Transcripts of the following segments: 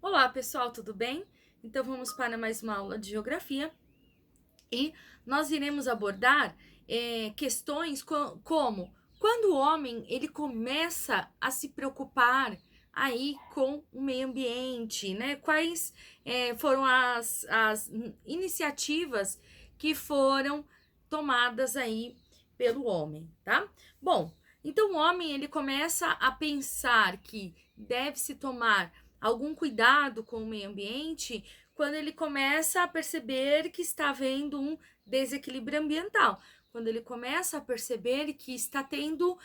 Olá, pessoal, tudo bem? Então vamos para mais uma aula de geografia e nós iremos abordar questões como quando o homem ele começa a se preocupar aí com o meio ambiente, né? Quais foram as iniciativas que foram tomadas aí pelo homem, tá? Bom, então o homem ele começa a pensar que deve se tomar algum cuidado com o meio ambiente quando ele começa a perceber que está havendo um desequilíbrio ambiental, quando ele começa a perceber que está tendo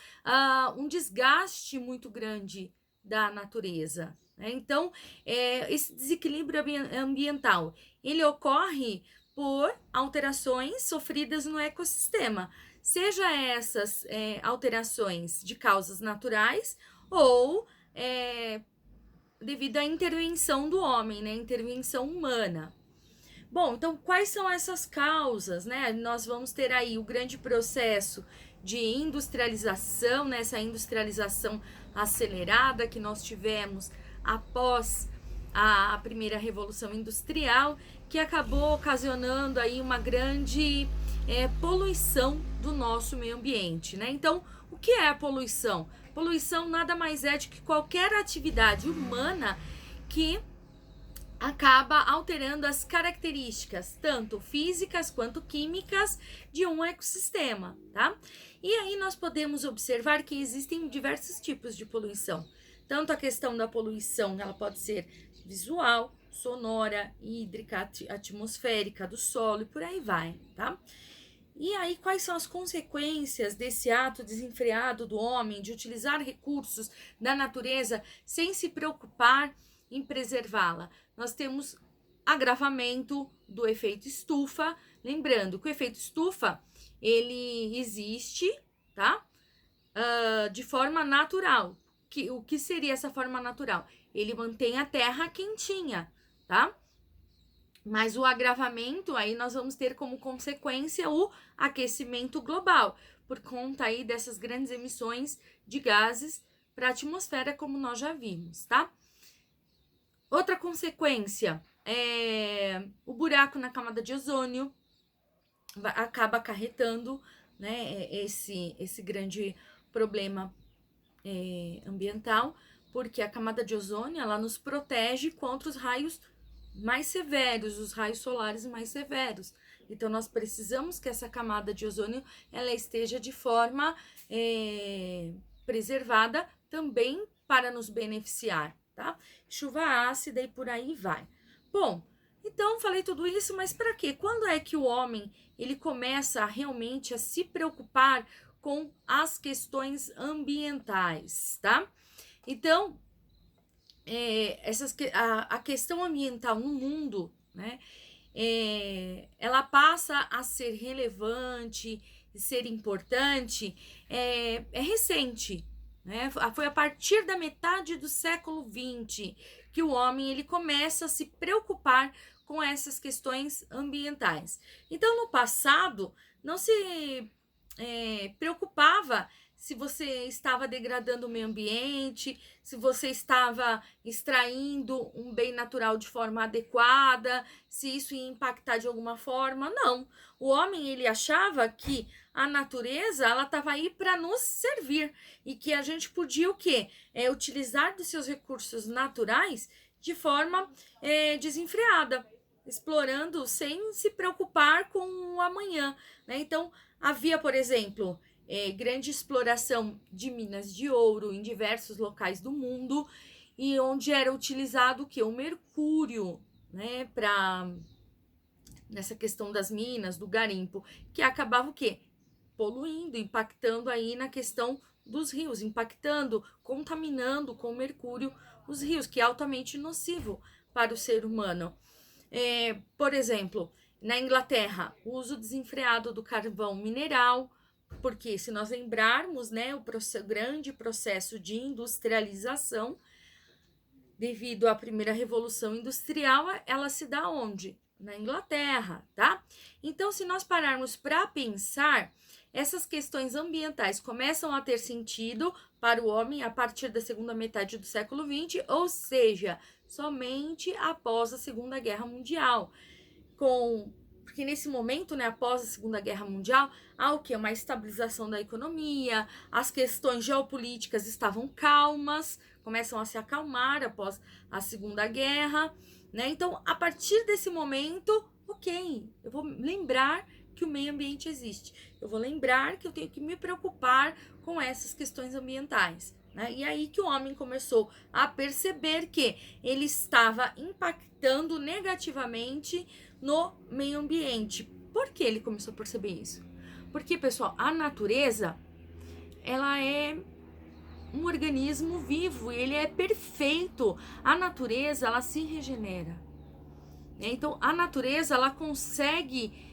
um desgaste muito grande da natureza. Né? Então, esse desequilíbrio ambiental ele ocorre por alterações sofridas no ecossistema, seja essas alterações de causas naturais ou devido à intervenção do homem, né? Intervenção humana. Bom, então quais são essas causas, né? Nós vamos ter aí o grande processo de industrialização, né? Essa industrialização acelerada que nós tivemos após a primeira revolução industrial, que acabou ocasionando aí uma grande poluição do nosso meio ambiente, né? Então, o que é a poluição? Poluição nada mais é do que qualquer atividade humana que acaba alterando as características, tanto físicas quanto químicas, de um ecossistema, tá? E aí nós podemos observar que existem diversos tipos de poluição. Tanto a questão da poluição, ela pode ser visual, sonora, hídrica, atmosférica, do solo e por aí vai, tá? E aí, quais são as consequências desse ato desenfreado do homem de utilizar recursos da natureza sem se preocupar em preservá-la? Nós temos agravamento do efeito estufa, lembrando que o efeito estufa ele existe, tá? De forma natural. O que seria essa forma natural? Ele mantém a terra quentinha, tá? Mas o agravamento aí nós vamos ter como consequência o aquecimento global, por conta aí dessas grandes emissões de gases para a atmosfera, como nós já vimos, tá? Outra consequência é o buraco na camada de ozônio acaba acarretando, né, esse grande problema ambiental, porque a camada de ozônio ela nos protege contra os raios mais severos, os raios solares mais severos. Então, nós precisamos que essa camada de ozônio ela esteja de forma preservada também para nos beneficiar, tá? Chuva ácida e por aí vai. Bom, então falei tudo isso, mas para quê? Quando é que o homem ele começa realmente a se preocupar com as questões ambientais, tá? Então, a questão ambiental no mundo, né, ela passa a ser relevante, ser importante, é recente, né? Foi a partir da metade do século XX que o homem ele começa a se preocupar com essas questões ambientais. Então, no passado, não se preocupava se você estava degradando o meio ambiente, se você estava extraindo um bem natural de forma adequada, se isso ia impactar de alguma forma. Não. O homem ele achava que a natureza ela estava aí para nos servir e que a gente podia o quê? Utilizar dos seus recursos naturais de forma desenfreada, explorando sem se preocupar com o amanhã, né? Então havia, por exemplo, grande exploração de minas de ouro em diversos locais do mundo e onde era utilizado o que? O mercúrio, né? Para nessa questão das minas, do garimpo, que acabava o quê? Poluindo, impactando aí na questão dos rios, impactando, contaminando com mercúrio os rios, que é altamente nocivo para o ser humano. Por exemplo, na Inglaterra, o uso desenfreado do carvão mineral, porque se nós lembrarmos, né, o grande processo de industrialização, devido à primeira revolução industrial, ela se dá onde? Na Inglaterra, tá? Então, se nós pararmos para pensar, essas questões ambientais começam a ter sentido para o homem a partir da segunda metade do século XX, ou seja, somente após a Segunda Guerra Mundial. Porque nesse momento, né, após a Segunda Guerra Mundial, há o quê? Uma estabilização da economia, as questões geopolíticas estavam calmas, começam a se acalmar após a Segunda Guerra, né? Então, a partir desse momento, ok, eu vou lembrar que o meio ambiente existe. Eu vou lembrar que eu tenho que me preocupar com essas questões ambientais, né? E aí que o homem começou a perceber que ele estava impactando negativamente no meio ambiente. Por que ele começou a perceber isso? Porque, pessoal, a natureza, ela é um organismo vivo, ele é perfeito. A natureza, ela se regenera. Então, a natureza, ela consegue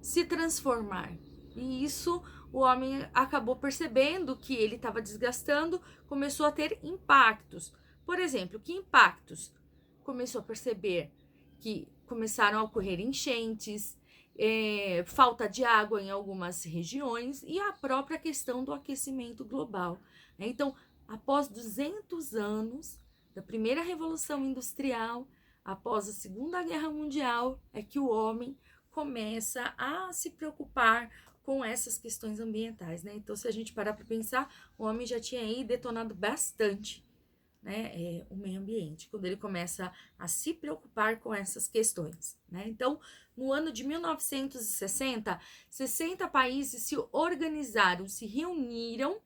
se transformar. E isso o homem acabou percebendo que ele estava desgastando, começou a ter impactos. Por exemplo, que impactos? Começou a perceber que começaram a ocorrer enchentes, falta de água em algumas regiões e a própria questão do aquecimento global. Então, após 200 anos da primeira Revolução Industrial, após a Segunda Guerra Mundial, é que o homem começa a se preocupar com essas questões ambientais, né? Então, se a gente parar para pensar, o homem já tinha aí detonado bastante, né, o meio ambiente, quando ele começa a se preocupar com essas questões, né? Então, no ano de 1960, 60 países se organizaram, se reuniram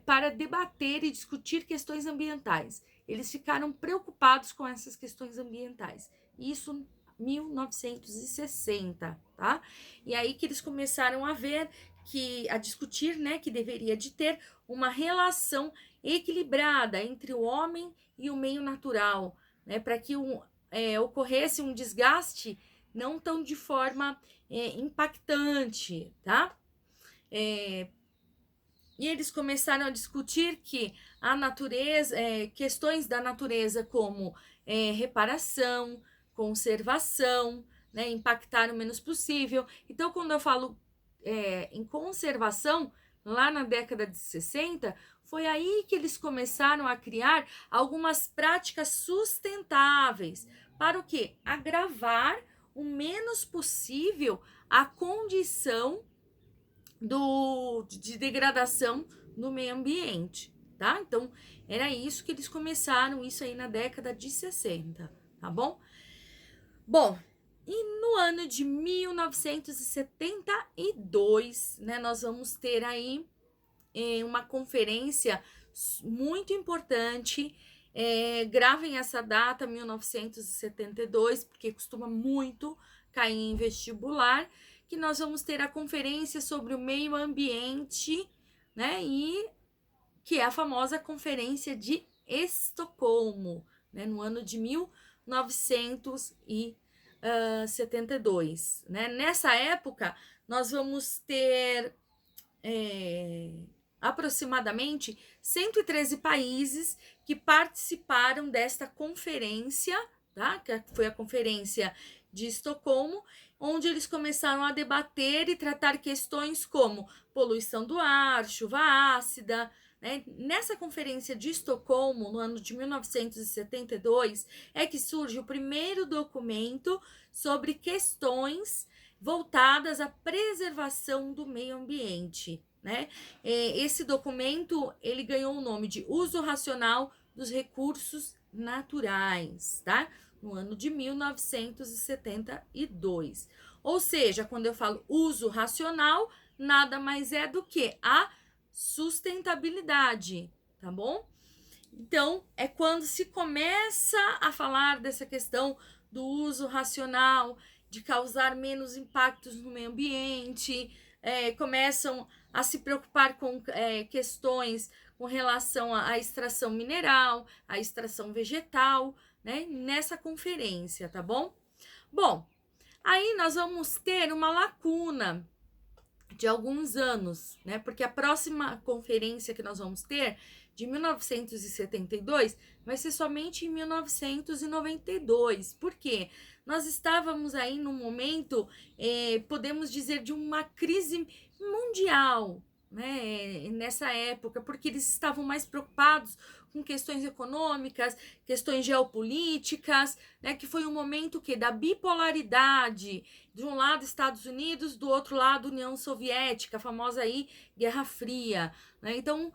para debater e discutir questões ambientais. Eles ficaram preocupados com essas questões ambientais. Isso 1960, tá? E aí que eles começaram a discutir, né, que deveria de ter uma relação equilibrada entre o homem e o meio natural, né, para que ocorresse um desgaste não tão de forma impactante, tá? E eles começaram a discutir que a natureza, questões da natureza como reparação, conservação, né, impactar o menos possível. Então, quando eu falo em conservação, lá na década de 60, foi aí que eles começaram a criar algumas práticas sustentáveis. Para o quê? Agravar o menos possível a condição de degradação no meio ambiente, tá? Então, era isso que eles começaram, isso aí na década de 60, tá bom? Bom, e no ano de 1972, né, nós vamos ter aí uma conferência muito importante. Gravem essa data, 1972, porque costuma muito cair em vestibular, que nós vamos ter a conferência sobre o meio ambiente, né, e que é a famosa Conferência de Estocolmo, né, no ano de 1972, né? Nessa época, nós vamos ter aproximadamente 113 países que participaram desta conferência, tá? Que foi a Conferência de Estocolmo, onde eles começaram a debater e tratar questões como poluição do ar, chuva ácida, né? Nessa Conferência de Estocolmo, no ano de 1972, é que surge o primeiro documento sobre questões voltadas à preservação do meio ambiente, né? Esse documento, ele ganhou o nome de Uso Racional dos Recursos Naturais, tá? No ano de 1972. Ou seja, quando eu falo uso racional, nada mais é do que a sustentabilidade, tá bom? Então, é quando se começa a falar dessa questão do uso racional, de causar menos impactos no meio ambiente, começam a se preocupar com questões com relação à extração mineral, à extração vegetal, né? Nessa conferência, tá bom? Bom, aí nós vamos ter uma lacuna de alguns anos, né? Porque a próxima conferência que nós vamos ter, de 1972, vai ser somente em 1992. Por quê? Nós estávamos aí num momento, podemos dizer, de uma crise mundial, né? Nessa época, porque eles estavam mais preocupados com questões econômicas, questões geopolíticas, né, que foi um momento que da bipolaridade, de um lado Estados Unidos, do outro lado União Soviética, a famosa aí Guerra Fria, né? Então,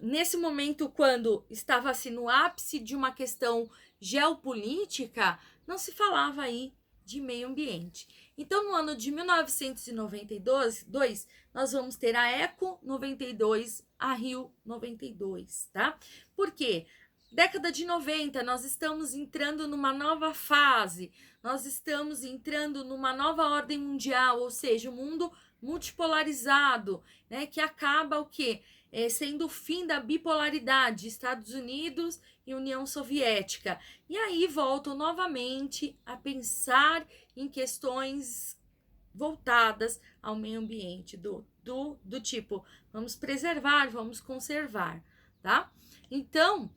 nesse momento, quando estava-se no ápice de uma questão geopolítica, não se falava aí de meio ambiente. Então, no ano de 1992, nós vamos ter a Eco 92, a Rio 92, tá? Por quê? Década de 90, nós estamos entrando numa nova fase, nós estamos entrando numa nova ordem mundial, ou seja, o mundo multipolarizado, né, que acaba o quê? Sendo o fim da bipolaridade, Estados Unidos e União Soviética. E aí voltam novamente a pensar em questões voltadas ao meio ambiente, do tipo, vamos preservar, vamos conservar, tá? Então,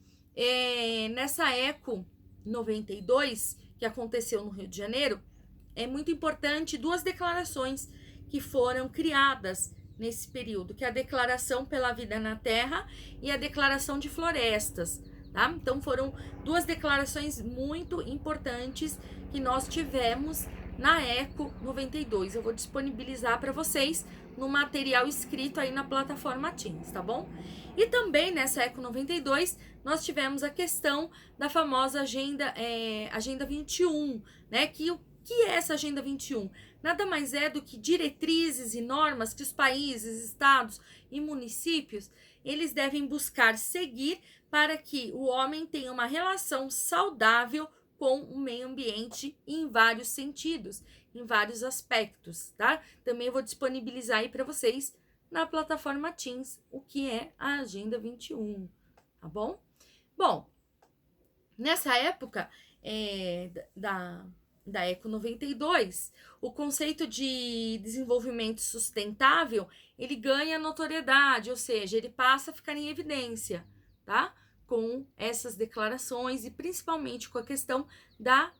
nessa Eco 92, que aconteceu no Rio de Janeiro, é muito importante duas declarações que foram criadas nesse período, que é a Declaração pela Vida na Terra e a Declaração de Florestas, tá? Então foram duas declarações muito importantes que nós tivemos na Eco 92. Eu vou disponibilizar para vocês no material escrito aí na plataforma Teams, tá bom? E também nessa Eco 92 nós tivemos a questão da famosa Agenda 21, né? O que é essa Agenda 21? Nada mais é do que diretrizes e normas que os países, estados e municípios eles devem buscar seguir para que o homem tenha uma relação saudável com o meio ambiente em vários sentidos, em vários aspectos, tá? Também eu vou disponibilizar aí para vocês na plataforma Teams o que é a Agenda 21, tá bom? Bom, nessa época da Eco 92, o conceito de desenvolvimento sustentável, ele ganha notoriedade, ou seja, ele passa a ficar em evidência, tá? Com essas declarações e principalmente com a questão da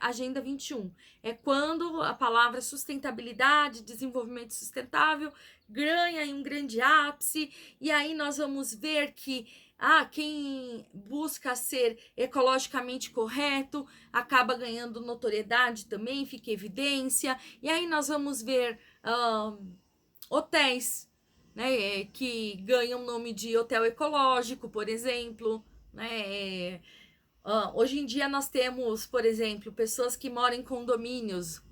Agenda 21. É quando a palavra sustentabilidade, desenvolvimento sustentável ganha um grande ápice, e aí nós vamos ver que quem busca ser ecologicamente correto acaba ganhando notoriedade também, fica evidência, e aí nós vamos ver hotéis, né, que ganham o nome de hotel ecológico, por exemplo, né, hoje em dia nós temos, por exemplo, pessoas que moram em condomínios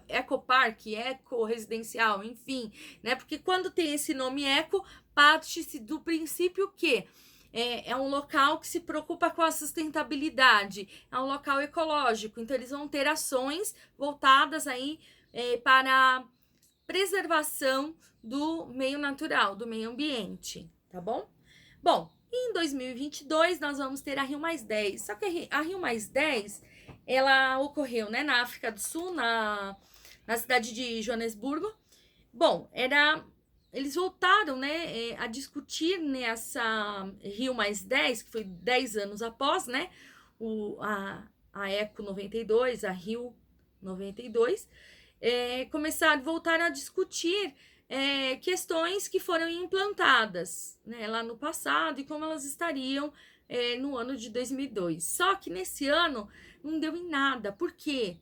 ecoparque, eco-residencial, enfim, né? Porque quando tem esse nome eco, parte-se do princípio que é um local que se preocupa com a sustentabilidade, é um local ecológico, então eles vão ter ações voltadas aí para a preservação do meio natural, do meio ambiente, tá bom? Bom, em 2022 nós vamos ter a Rio+10, só que a Rio+10, ela ocorreu, né, na África do Sul, na cidade de Joanesburgo. Bom, eles voltaram, né, a discutir nessa Rio+10, que foi 10 anos após, né, a Eco 92, a Rio 92, voltaram a discutir questões que foram implantadas, né, lá no passado e como elas estariam no ano de 2002. Só que nesse ano não deu em nada. Por quê?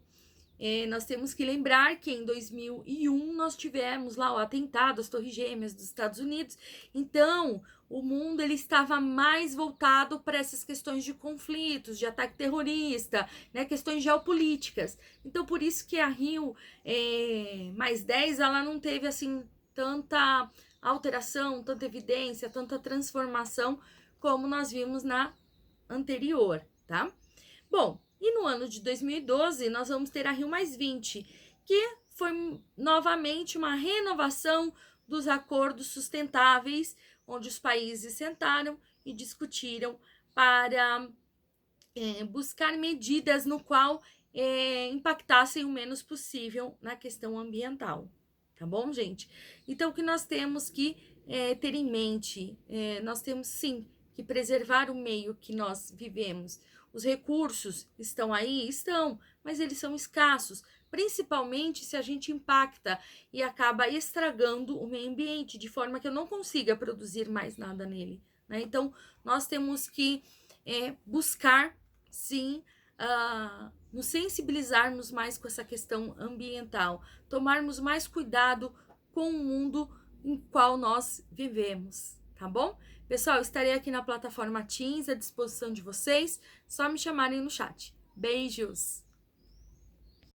Nós temos que lembrar que em 2001 nós tivemos lá o atentado às Torres Gêmeas dos Estados Unidos. Então, o mundo ele estava mais voltado para essas questões de conflitos, de ataque terrorista, né, questões geopolíticas. Então, por isso que a Rio+10 ela não teve assim tanta alteração, tanta evidência, tanta transformação como nós vimos na anterior, tá? Bom, e no ano de 2012, nós vamos ter a Rio+20, que foi novamente uma renovação dos acordos sustentáveis, onde os países sentaram e discutiram para buscar medidas no qual impactassem o menos possível na questão ambiental. Tá bom, gente? Então, o que nós temos que ter em mente? Nós temos, sim, que preservar o meio que nós vivemos. Os recursos estão aí? Estão, mas eles são escassos, principalmente se a gente impacta e acaba estragando o meio ambiente, de forma que eu não consiga produzir mais nada nele, né? Então, nós temos que buscar, sim, nos sensibilizarmos mais com essa questão ambiental, tomarmos mais cuidado com o mundo em qual nós vivemos, tá bom? Pessoal, estarei aqui na plataforma Teams à disposição de vocês, só me chamarem no chat. Beijos!